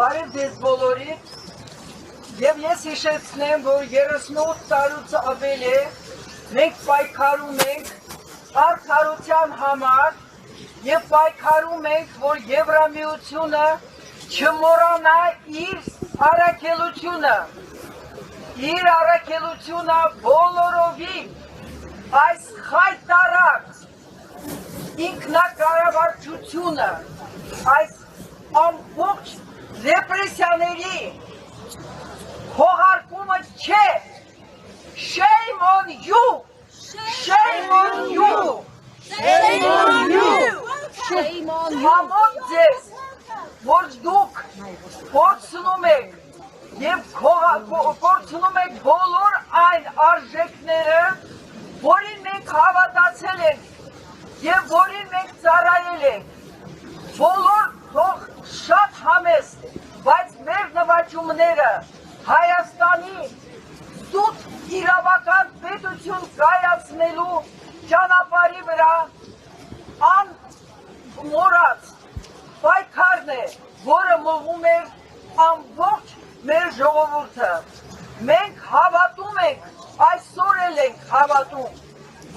Բարև ձեզ բոլորիդ, և ես հիշեցնեմ, որ 38 տարուց ավել է, մենք պայքարում ենք արդարության համար և պայքարում ենք, որ Եվրամիությունը չմոռանա իր առաքելությունը բոլորովին այս խայտառակ ինքնակառավարչությունը, այս ամբողջ ռեպրեսիաների հողարկումը չէ, shame on you, shame on you, shame on you, համոտ ձեզ, որ դուք փորձնում եք և փորձնում եք բոլոր այն արժեքները, որին մենք հավատացել ենք և որին մենք ծառայել ենք, բոլոր թող շատ համեստ, բայց մեր նվաճումները Հայաստանի զուտ իրավական պետություն կայացնելու ճանապարհի վրա անմոռաց պայքարն է, որը մղում է ամբողջ մեր ժողովուրդը։ Մենք հավատում ենք, այսօր էլ ենք հավատում,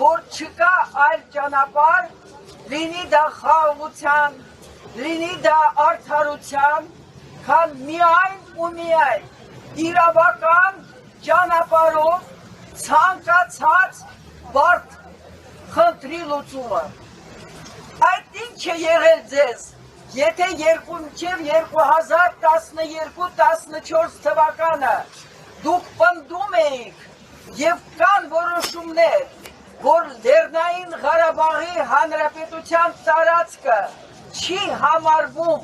որ չկա այլ ճանապարհ, լինի դա խաղաղության, լինի դա արդարության, քան միայն ու միայն իրավական ճանապարհով ցանկացած բարդ խնդրի լուծումը։ Այդ ինչ է եղել ձեզ, եթե մինչև 2012-14 թվականը դուք պնդում էիք և կան որոշումներ, որ Լեռնային Ղարաբաղի Հանրապետության տարածքը չի համարվում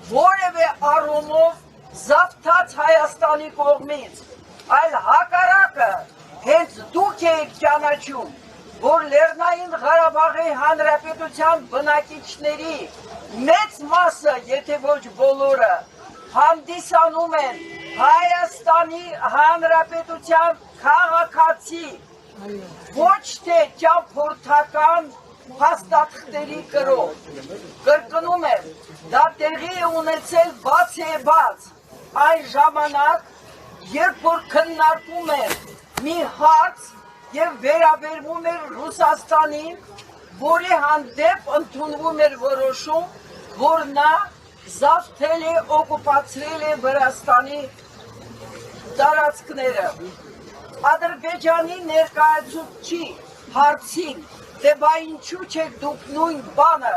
որևէ առումով զավթած Հայաստանի կողմից, այլ հակառակը հենց դուք եք ճանաչում, որ Լեռնային Ղարաբաղի Հանրապետության բնակիչների մեծ մասը, եթե ոչ բոլորը, հանդիսանում են Հայաստանի Հանրապետության քաղաքացի, ոչ թե ճամփորդական փաստաթղթերի կրող։ Կրկնում եմ, դա տեղի է ունեցել բացեբաց այն ժամանակ, երբ որ քննարկում էր մի հարց և վերաբերվում էր Ռուսաստանին, որի հանդեպ ընդունվում էր որոշում, որ նա զավթել է, օկուպացրել է Վրաստանի տարածքները։ Ադրբեջանի ներկայացուցչի հարցին, թե բա ինչու չեք դուք նույն բանը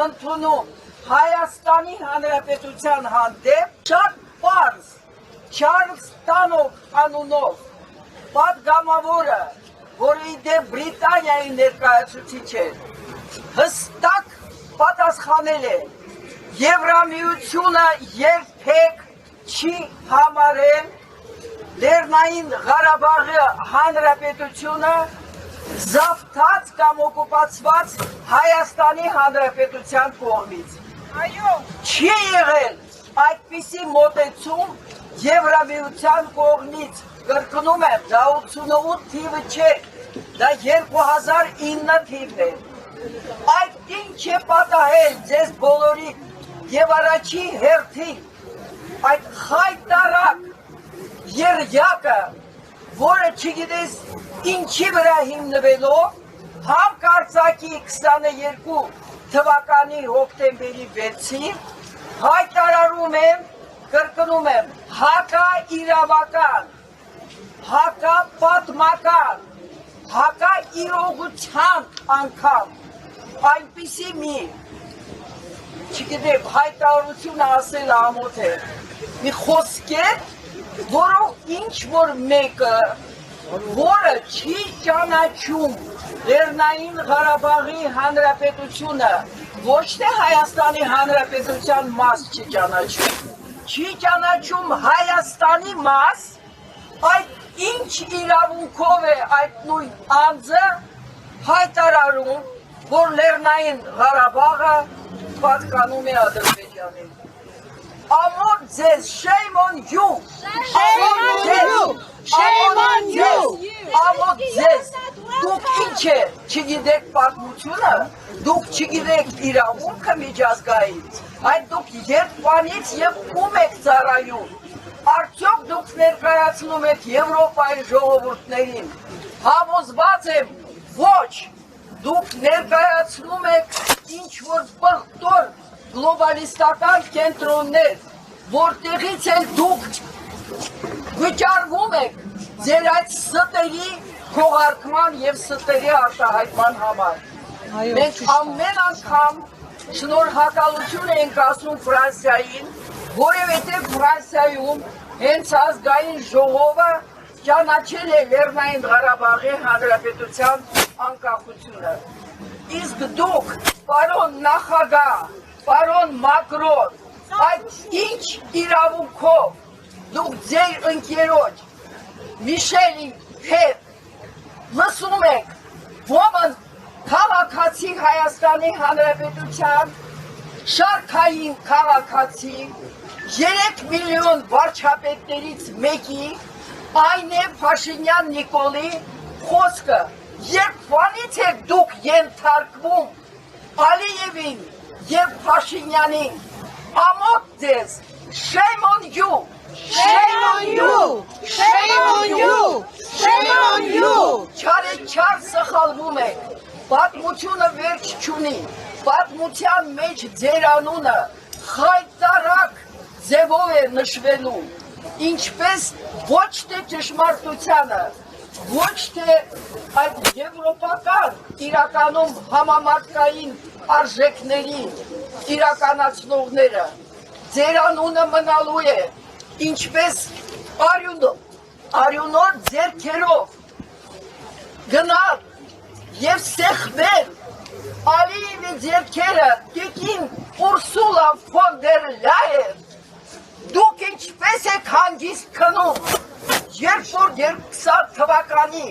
ընդունում Հայաստանի Հանրապետության հանդեպ, շատ պարզ Չարլզ Տանոկ անունով պատգամավորը, որը իդեպ Բրիտանիայի ներկայացուցիչ է, հստակ պատասխանել է, Եվրամիությունը երբեք չի համարել Լեռնային Ղարաբաղի Հանրապետությունը զավթած կամ օկուպացված Հայաստանի Հանրապետության կողմից։ Չի եղել այդպիսի մոտեցում Եվրամիության կողմից, կրկնում եմ, դա 88 թիվը չէ, դա 2009 թիվն է։ Այդ ինչ է պատահել ձեզ բոլորի և առաջի հերթին այդ խայտառակ եռյակը, որը չգիտես ինչի վրա հիմնվելով, հանկարծակի 22 թվականի հոկտեմբերի 6-ին հայտարարում եմ, կրկնում եմ, հակաիրավական, հակապատմական, հակաիրողության անգամ այնպիսի մի, չգիտեմ, հայտարարությունը ասելը ամոթ է, մի խոսքեր, որով ինչ-որ մեկը, որը չի ճանաչում Լեռնային Ղարաբաղի Հանրապետությունը, ոչ թե Հայաստանի Հանրապետության մաս չի ճանաչում, չի ճանաչում Հայաստանի մաս, այդ ինչ իրավունքով է այդ նույն անձը հայտարարում, որ Լեռնային Ղարաբաղը պատկանում է Ադրբեջանին։ Amor ձեզ, shame on you. Shame on you. Shame on you. Ամոթ ձեզ, դուք ինչ է, չգիտեք պատմությունը, դուք չգիտեք իրավունքը միջազգային, այդ դուք երկվանից և ում եք ծառայում, արդյոք դուք ներկայացնում եք Եվրոպայի ժողովուրդներին, համոզված եմ, ոչ, դուք ներկայացնում եք ինչ-որ պղտոր գլոբալիստական կենտրոններ, որտեղից էլ դուք վճարվում եք ձեր այդ ստերի քողարկման և ստերի արտահայտման համար։ Մենք ամեն անգամ շնորհակալություն ենք ասում Ֆրանսիային, որովհետև Ֆրանսիայում հենց ազգային ժողովը ճանաչել է Լեռնային Ղարաբաղի Հանրապետության անկախությունը։ Իսկ դուք, պարոն նախագահ, պարոն Մակրոն, այդ ինչ իրավունքով դուք ձեր ընկերոջ Միշելի հետ լսում եք ոմն քաղաքացի Հայաստանի Հանրապետության շարքային քաղաքացի 3 միլիոն վարչապետներից մեկի այն է Փաշինյան Նիկոլի խոսքը, երբվանից եք դուք ենթարկվում Ալիևին և Փաշինյանին, ամոթ ձեզ, shame on you, Shame on you. Shame on you. Shame on you. Չարեչար սխալվում եք, պատմությունը վերջ չունի, պատմության մեջ ձեր անունը խայտարակ ձևով է նշվելու, ինչպես ոչ թե ճշմարտությանը, ոչ թե այդ եվրոպական իրականում համամարտկային արժեքների իրականացնողները, ձեր անունը մնալու է, ինչպես արյունոր ձերքերով գնալ և սեղմել Ալիևի ձերքերը տիկին Ուրսուլա ֆոն դեր Լայեն, դուք ինչպես եք հանգիստ քնում, երբ որ 2020 թվականի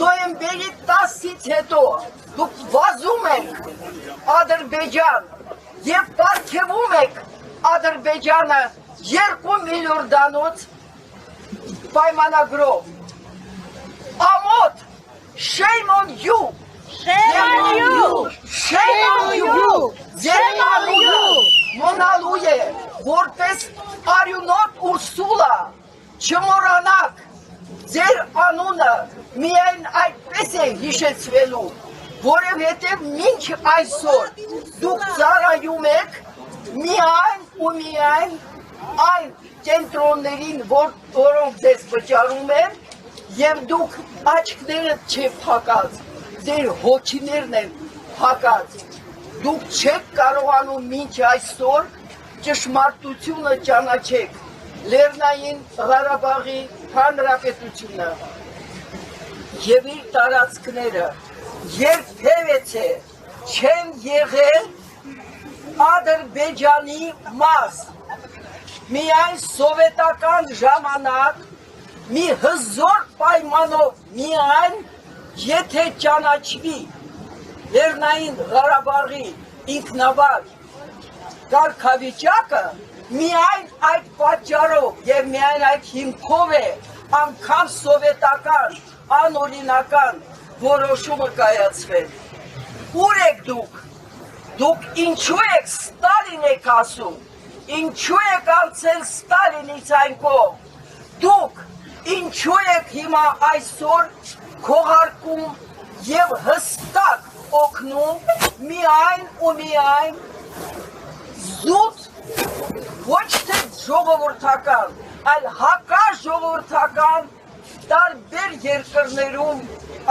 նոյեմբերի 10-ից հետո դուք վազում եք Ադրբեջան և պարգևում եք Ադրբեջանը 2 միլիարդանոց պայմանագրով, ամոթ, shame on you, Shame on you. shame on you, ձեր անունը մնալու է, որպես արյունոտ Ուրսուլա, չմոռանաք, ձեր անունը միայն այդպես է հիշեցվելու, որովհետև մինչ այսօր դուք ծառայում եք միայն ու միայն այն կենտրոններին, որոնք ձեզ վճարում են, և դուք աչքները չեք փակած, ձեր հոգիներն են փակած, դուք չեք կարողանում մինչ այսօր ճշմարտությունը ճանաչեք, Լեռնային Ղարաբաղի Հանրապետությունը և իր տարածքները երբևէ չեն եղել Ադրբեջանի մաս, միայն սովետական ժամանակ մի հզոր պայմանով միայն եթե ճանաչվի Լեռնային Ղարաբաղի ինքնավար կարգավիճակը, միայն այդ պատճառով և միայն այդ հիմքով է անգամ սովետական անօրինական որոշումը կայացվել։ Ուր եք դուք? Դուք ինչու եք Ստալին եք ասում, ինչու եք անցել Ստալինից այն կողմ, դուք ինչու եք հիմա այսօր քողարկում և հստակ օգնում միայն ու միայն զուտ ոչ թե ժողովրդական, այլ հակաժողովրդական տարբեր երկրներում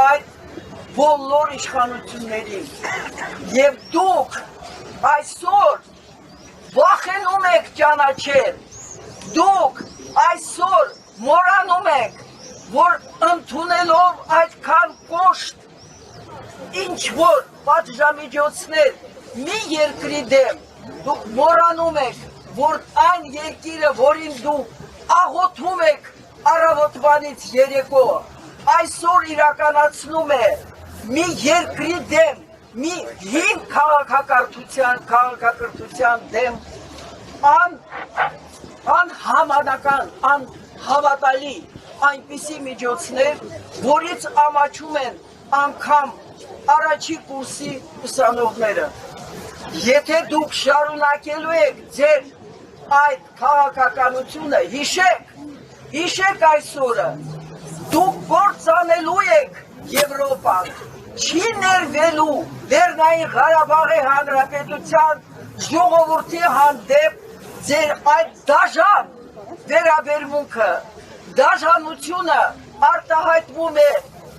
այդ բոլոր իշխանություններին, և դուք այսօր վախենում եք ճանաչել, դուք այսօր մոռանում եք, որ ընդունելով այդքան կոշտ ինչ-որ պատժամիջոցներ մի երկրի դեմ, դուք մոռանում եք, որ այն երկիրը, որին դուք աղոթում եք առավոտվանից երեկո, այսօր իրականացնում է մի երկրի դեմ, մի հին քաղաքակրթության դեմ անհամանական, անհավատալի այնպիսի միջոցներ, որից ամաչում են անգամ առաջի կուրսի ուսանողները։ Եթե դուք շարունակելու եք ձեր այդ քաղաքականությունը, հիշեք այսօրը, դուք գործանելու եք Եվրոպան, չի ներվելու Լեռնային Ղարաբաղի Հանրապետության ժողովրդի հանդեպ ձեր այդ դաժան վերաբերմունքը, դաժանությունը արտահայտվում է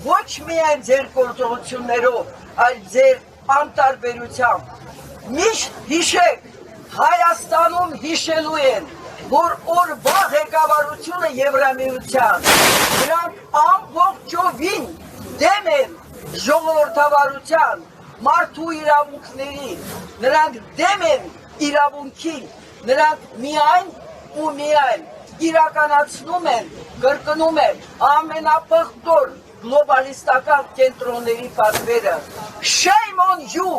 ոչ միայն ձեր գործողություններով, այլ ձեր անտարբերությամբ։ Միշտ հիշեք, Հայաստանում հիշելու են, որ օրվա ղեկավարությունը Եվրամիության, նրանք ամբողջովին դեմ են ժողովրդավարության, մարդու իրավունքներին, նրանք դեմ են իրավունքին, նրանք միայն ու միայն իրականացնում են, կրկնում են ամենապղտոր գլոբալիստական կենտրոնների պատվերը։ Shame on you!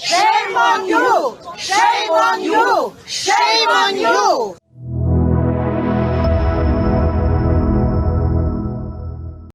Shame on you! Shame on you! Shame on you!